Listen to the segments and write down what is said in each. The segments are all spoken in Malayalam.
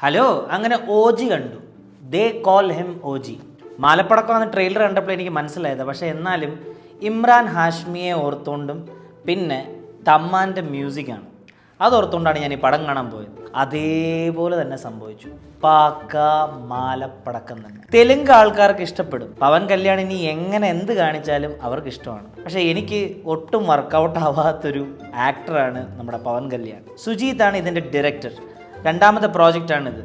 ഹലോ അങ്ങനെ ഓജി കണ്ടു. ദേ കോൾ ഹിം ഓജി. മാലപ്പടക്കം എന്ന ട്രെയിലർ കണ്ടപ്പോൾ എനിക്ക് മനസ്സിലായത്. പക്ഷേ എന്നാലും ഇമ്രാൻ ഹാഷ്മിയെ ഓർത്തുകൊണ്ടും പിന്നെ തമ്മാൻ്റെ മ്യൂസിക്കാണ് അതോർത്തുകൊണ്ടാണ് ഞാൻ ഈ പടം കാണാൻ പോയത്. അതേപോലെ തന്നെ സംഭവിച്ചു. പാക്ക മാലപ്പടക്കം തന്നെ. തെലുങ്ക് ആൾക്കാർക്ക് ഇഷ്ടപ്പെടും. പവൻ കല്യാൺ ഇനി എങ്ങനെ എന്ത് കാണിച്ചാലും അവർക്ക് ഇഷ്ടമാണ്. പക്ഷേ എനിക്ക് ഒട്ടും വർക്കൗട്ട് ആവാത്തൊരു ആക്ടറാണ് നമ്മുടെ പവൻ കല്യാൺ. സുജീത്താണ് ഇതിൻ്റെ ഡയറക്ടർ. രണ്ടാമത്തെ പ്രോജക്റ്റാണിത്.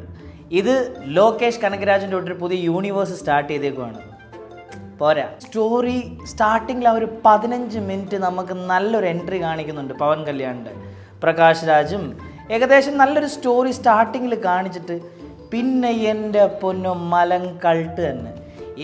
ഇത് ലോകേഷ് കനകരാജിൻ്റെ ഒരു പുതിയ യൂണിവേഴ്സ് സ്റ്റാർട്ട് ചെയ്തേക്കുവാണ്. പോരാ, സ്റ്റോറി സ്റ്റാർട്ടിങ്ങിൽ ആ ഒരു 15 മിനിറ്റ് നമുക്ക് നല്ലൊരു എൻട്രി കാണിക്കുന്നുണ്ട് പവൻ കല്യാണിൻ്റെ. പ്രകാശ് രാജും ഏകദേശം നല്ലൊരു സ്റ്റോറി സ്റ്റാർട്ടിങ്ങിൽ കാണിച്ചിട്ട് പിന്നെ എൻ്റെ പൊന്നോ മലം കൾട്ട് തന്നെ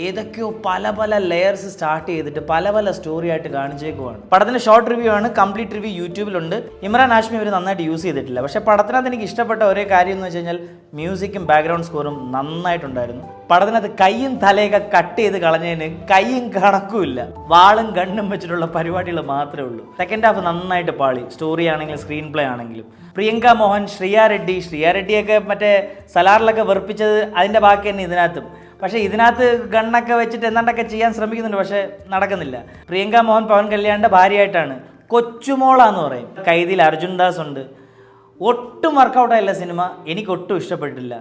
ഏതൊക്കെയോ പല പല ലെയേഴ്സ് സ്റ്റാർട്ട് ചെയ്തിട്ട് പല പല സ്റ്റോറി ആയിട്ട് കാണിച്ചേക്കുവാണ്. പടത്തിൻ്റെ ഷോർട്ട് റിവ്യൂ ആണ്, കംപ്ലീറ്റ് റിവ്യൂ യൂട്യൂബിലുണ്ട്. ഇമ്രാൻ ഹാഷ്മി അവർ നന്നായിട്ട് യൂസ് ചെയ്തിട്ടില്ല. പക്ഷേ പടത്തിനകത്ത് എനിക്ക് ഇഷ്ടപ്പെട്ട ഒരേ കാര്യം എന്ന് വെച്ച് കഴിഞ്ഞാൽ മ്യൂസിക്കും ബാക്ക്ഗ്രൗണ്ട് സ്കോറും നന്നായിട്ടുണ്ടായിരുന്നു. പടത്തിനകത്ത് കൈയും തലയൊക്കെ കട്ട് ചെയ്ത് കളഞ്ഞതിന് കൈയും കണക്കുമില്ല, വാളും ഗണ്ണും വെച്ചിട്ടുള്ള പരിപാടികൾ മാത്രമേ ഉള്ളൂ. സെക്കൻഡ് ഹാഫ് നന്നായിട്ട് പാളി. സ്റ്റോറി ആണെങ്കിലും സ്ക്രീൻ പ്ലേ ആണെങ്കിലും. പ്രിയങ്ക മോഹൻ, ശ്രിയ റെഡ്ഡിയൊക്കെ മറ്റേ സലാറിലൊക്കെ വെറുപ്പിച്ചത് അതിൻ്റെ ബാക്കി തന്നെ ഇതിനകത്തും. പക്ഷേ ഇതിനകത്ത് ഗണ്ണൊക്കെ വെച്ചിട്ട് എന്താണ്ടൊക്കെ ചെയ്യാൻ ശ്രമിക്കുന്നുണ്ട്, പക്ഷേ നടക്കുന്നില്ല. പ്രിയങ്ക മോഹൻ പവൻ കല്യാണിൻ്റെ ഭാര്യയായിട്ടാണ്. കൊച്ചുമോളാന്ന് പറയും. കൈദിൽ അർജുൻ ദാസ് ഉണ്ട്. ഒട്ടും വർക്കൗട്ടായില്ല സിനിമ. എനിക്ക് ഒട്ടും ഇഷ്ടപ്പെട്ടില്ല.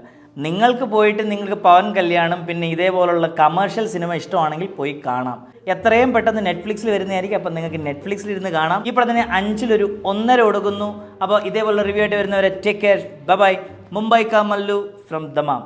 നിങ്ങൾക്ക് പോയിട്ട് നിങ്ങൾക്ക് പവൻ കല്യാണം പിന്നെ ഇതേപോലുള്ള കമേഴ്ഷ്യൽ സിനിമ ഇഷ്ടമാണെങ്കിൽ പോയി കാണാം. എത്രയും പെട്ടെന്ന് നെറ്റ്ഫ്ലിക്സിൽ വരുന്നതായിരിക്കും. അപ്പം നിങ്ങൾക്ക് നെറ്റ്ഫ്ലിക്സിൽ ഇരുന്ന് കാണാം. ഈ പടത്തിന് 5-1 1.5 കൊടുക്കുന്നു. അപ്പോൾ ഇതേപോലുള്ള റിവ്യൂ ആയിട്ട് വരുന്നവരെ ടേക്ക് കെയർ, ബൈ. മുംബൈ കാ മല്ലു ഫ്രം ദമാം.